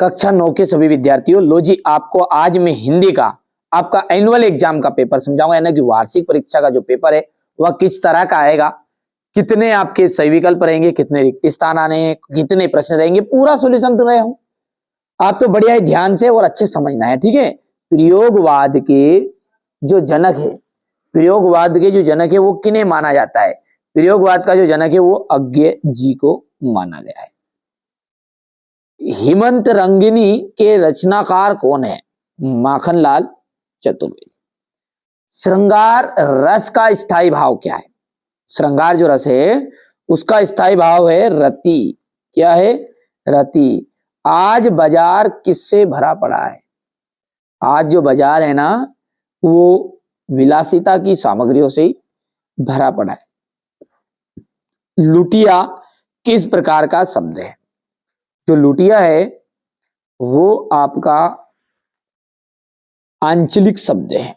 कक्षा 9 के सभी विद्यार्थियों, लो जी आपको आज मैं हिंदी का आपका एनुअल एग्जाम का पेपर समझाऊंगा, यानी कि वार्षिक परीक्षा का जो पेपर है वह किस तरह का आएगा, कितने आपके सही विकल्प रहेंगे, कितने रिक्त स्थान आने हैं, कितने प्रश्न रहेंगे, पूरा सोल्यूशन दे रहा हूं। आप तो बढ़िया ध्यान से और अच्छे समझना है, ठीक है। प्रयोगवाद के जो जनक है, प्रयोगवाद के जो जनक है वो किन्हें माना जाता है? प्रयोगवाद का जो जनक है वो अज्ञे जी को माना गया है। हेमंत रंगिनी के रचनाकार कौन है? माखनलाल चतुर्वेदी। श्रृंगार रस का स्थायी भाव क्या है? श्रृंगार जो रस है उसका स्थायी भाव है रति। क्या है? रति। आज बाजार किससे भरा पड़ा है? आज जो बाजार है ना वो विलासिता की सामग्रियों से भरा पड़ा है। लुटिया किस प्रकार का शब्द है? जो लुटिया है वो आपका आंचलिक शब्द है।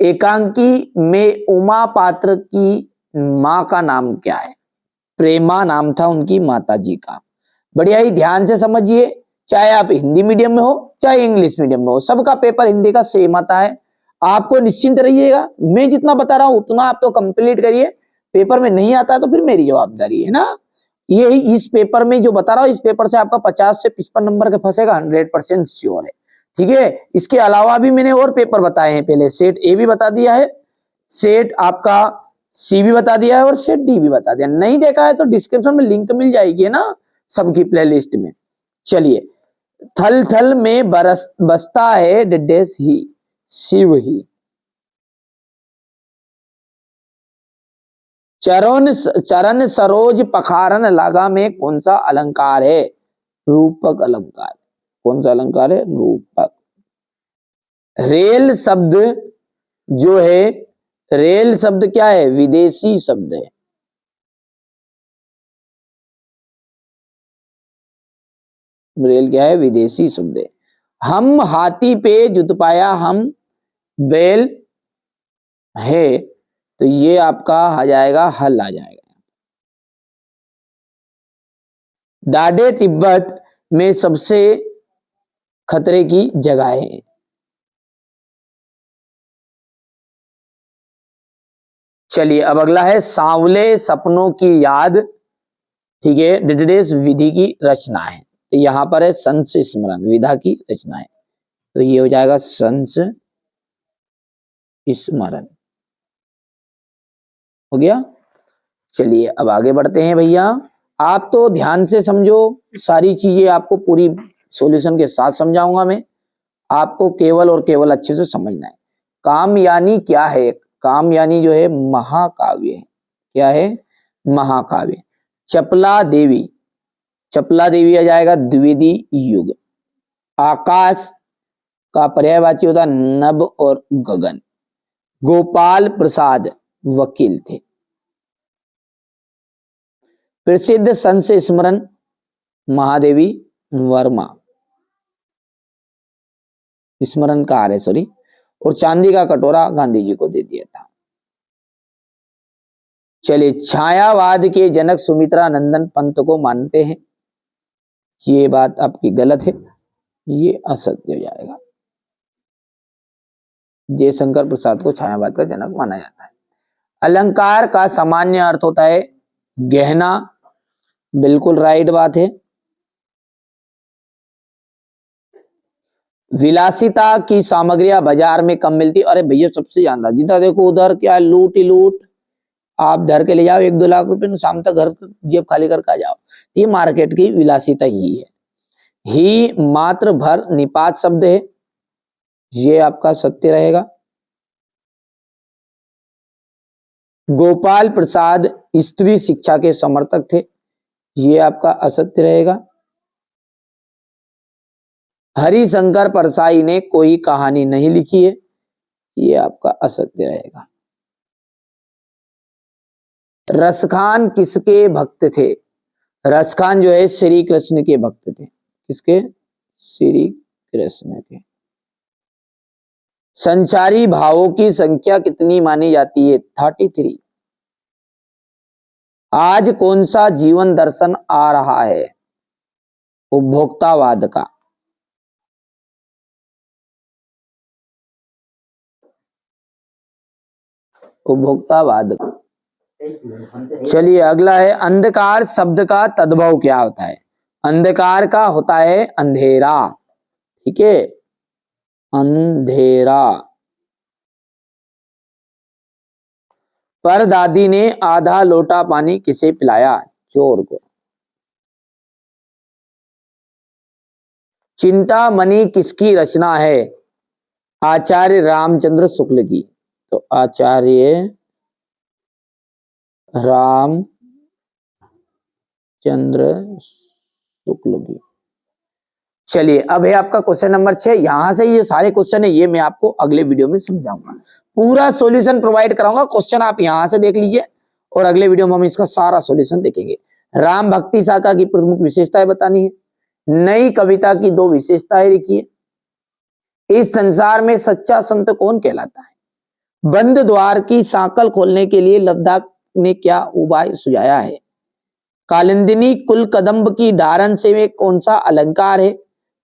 एकांकी में उमा पात्र की मां का नाम क्या है? प्रेमा नाम था उनकी माता जी का। बढ़िया ही ध्यान से समझिए, चाहे आप हिंदी मीडियम में हो चाहे इंग्लिश मीडियम में हो, सबका पेपर हिंदी का सेम आता है। आपको निश्चिंत रहिएगा, मैं जितना बता रहा हूं उतना आप तो कंप्लीट करिए। पेपर में नहीं आता तो फिर मेरी जवाबदारी है ना। ये इस पेपर में जो बता रहा हूं, इस पेपर से आपका 50 से 55 नंबर का फंसेगा, 100% श्योर है, ठीक है। इसके अलावा भी मैंने और पेपर बताए हैं पहले, सेट ए भी बता दिया है, सेट आपका सी भी बता दिया है और सेट डी भी बता दिया। नहीं देखा है तो डिस्क्रिप्शन में लिंक मिल जाएगी ना सबकी प्लेलिस्ट में। चलिए, थल थल में बसता है डेस ही, शिव ही। चरण सरोज पखारन लगा में कौन सा अलंकार है? रूपक अलंकार। कौन सा अलंकार है? रूपक। रेल शब्द जो है, रेल शब्द क्या है? विदेशी शब्द है। रेल क्या है? विदेशी शब्द है। हम हाथी पे जुत पाया हम बैल है, तो ये आपका आ जाएगा हल आ जाएगा। दाढ़े तिब्बत में सबसे खतरे की जगह है। चलिए अब अगला है सांवले सपनों की याद, ठीक है। डिडेस विधि की रचना है, तो यहां पर है संस स्मरण विधा की रचना है, तो ये हो जाएगा संस स्मरण। हो गया। चलिए अब आगे बढ़ते हैं भैया। आप तो ध्यान से समझो, सारी चीजें आपको पूरी सॉल्यूशन के साथ समझाऊंगा मैं, आपको केवल और केवल अच्छे से समझना है। कामयानी क्या है? कामयानी जो है महाकाव्य है। क्या है? महाकाव्य। चपला देवी, चपला देवी आ जाएगा द्विवेदी युग। आकाश का पर्यायवाची होता नभ और गगन। गोपाल प्रसाद वकील थे। प्रसिद्ध संत स्मरण महादेवी वर्मा, स्मरणकार है सॉरी। और चांदी का कटोरा गांधी जी को दे दिया था। चलिए, छायावाद के जनक सुमित्रा नंदन पंत को मानते हैं, ये बात आपकी गलत है, ये असत्य हो जाएगा। जयशंकर प्रसाद को छायावाद का जनक माना जाता है। अलंकार का सामान्य अर्थ होता है गहना, बिल्कुल राइट बात है। विलासिता की सामग्रियां बाजार में कम मिलती, अरे भैया सबसे ज्यादा, जितना देखो उधर क्या लूट ही लूट, आप डर के ले जाओ 1-2 लाख रुपए, शाम तक घर जेब खाली करके आ जाओ। ये मार्केट की विलासिता ही है। ही मात्र भर निपात शब्द है, ये आपका सत्य रहेगा। गोपाल प्रसाद स्त्री शिक्षा के समर्थक थे, ये आपका असत्य रहेगा। हरिशंकर परसाई ने कोई कहानी नहीं लिखी है, ये आपका असत्य रहेगा। रसखान किसके भक्त थे? रसखान जो है श्री कृष्ण के भक्त थे। किसके? श्री कृष्ण के। संचारी भावों की संख्या कितनी मानी जाती है? 33। आज कौन सा जीवन दर्शन आ रहा है? उपभोक्तावाद का। उपभोक्तावाद। चलिए अगला है, अंधकार शब्द का तद्भव क्या होता है? अंधकार का होता है अंधेरा, ठीक है, अंधेरा। परदादी ने आधा लोटा पानी किसे पिलाया? चोर को। चिंतामणि किसकी रचना है? आचार्य रामचंद्र शुक्ल की। तो आचार्य रामचंद्र शुक्ल की। चलिए अब है आपका क्वेश्चन नंबर 6। यहां से ये सारे क्वेश्चन है, ये मैं आपको अगले वीडियो में समझाऊंगा, पूरा सॉल्यूशन प्रोवाइड कराऊंगा। क्वेश्चन आप यहां से देख लीजिए और अगले वीडियो में हम इसका सारा सॉल्यूशन देखेंगे। राम भक्ति शाखा की प्रमुख विशेषताएं बतानी है। नई कविता की 2 विशेषताएं लिखिए। इस संसार में सच्चा संत कौन कहलाता है? बंद द्वार की सांकल खोलने के लिए लद्दाख ने क्या उपाय सुझाया है? कालिंदिनी कुल कदम्ब की डारन से वे कौन सा अलंकार है?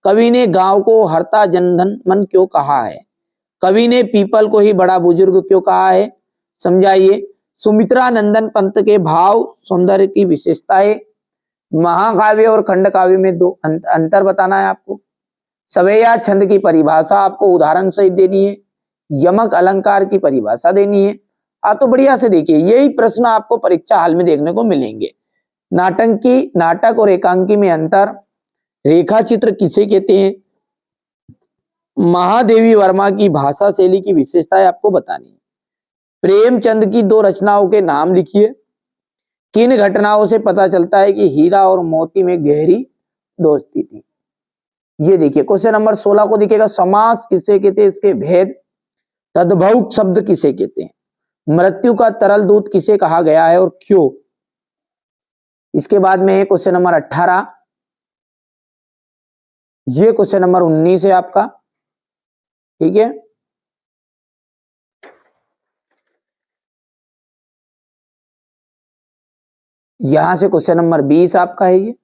कवि ने गांव को हरता जनधन मन क्यों कहा है? कवि ने पीपल को ही बड़ा बुजुर्ग क्यों कहा है? समझाइए। सुमित्रा नंदन पंत के भाव सौंदर्य की विशेषताएं। महाकाव्य और खंड काव्य में 2 अंतर बताना है आपको। सवैया छंद की परिभाषा आपको उदाहरण सहित देनी है। यमक अलंकार की परिभाषा देनी है। आप तो बढ़िया से देखिए, यही प्रश्न आपको परीक्षा हाल में देखने को मिलेंगे। नाटक और एकांकी में अंतर। रेखा चित्र किसे कहते हैं? महादेवी वर्मा की भाषा शैली की विशेषताएं आपको बतानी है। प्रेमचंद की 2 रचनाओं के नाम लिखिए। किन घटनाओं से पता चलता है कि हीरा और मोती में गहरी दोस्ती थी? ये देखिए क्वेश्चन नंबर 16 को दिखेगा। समास किसे कहते हैं? इसके भेद। तद्भव शब्द किसे कहते हैं? मृत्यु का तरल दूत किसे कहा गया है और क्यों? इसके बाद में है क्वेश्चन नंबर 18। ये क्वेश्चन नंबर 19 है आपका, ठीक है। यहां से क्वेश्चन नंबर 20 आपका है। ये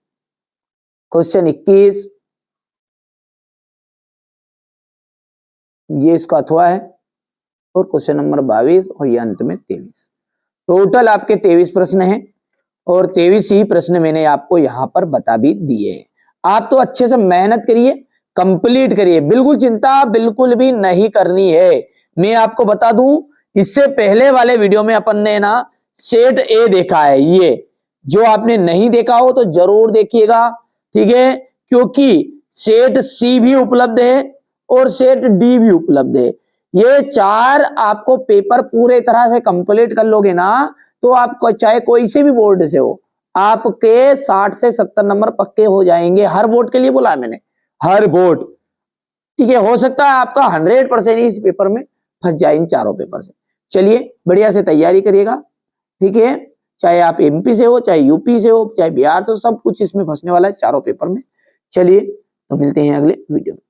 क्वेश्चन 21 ये इसका अथवा है, और क्वेश्चन नंबर 22 और ये अंत में 23। टोटल आपके 23 प्रश्न हैं और 23 ही प्रश्न मैंने आपको यहां पर बता भी दिए। आप तो अच्छे से मेहनत करिए, कंप्लीट करिए, बिल्कुल चिंता बिल्कुल भी नहीं करनी है। मैं आपको बता दूं, इससे पहले वाले वीडियो में अपन ने ना सेट ए देखा है। ये जो आपने नहीं देखा हो तो जरूर देखिएगा, ठीक है, क्योंकि सेट सी भी उपलब्ध है और सेट डी भी उपलब्ध है। ये 4 आपको पेपर पूरे तरह से कंप्लीट कर लोगे ना, तो आप चाहे कोई से भी बोर्ड से हो, आपके 60 से 70 नंबर पक्के हो जाएंगे। हर बोर्ड के लिए बोला है मैंने, हर बोर्ड, ठीक है। हो सकता है आपका 100% इस पेपर में फंस जाए, इन 4 पेपर से। चलिए बढ़िया से तैयारी करिएगा, ठीक है। चाहे आप एमपी से हो, चाहे यूपी से हो, चाहे बिहार से हो, सब कुछ इसमें फंसने वाला है 4 पेपर में। चलिए तो मिलते हैं अगले वीडियो में।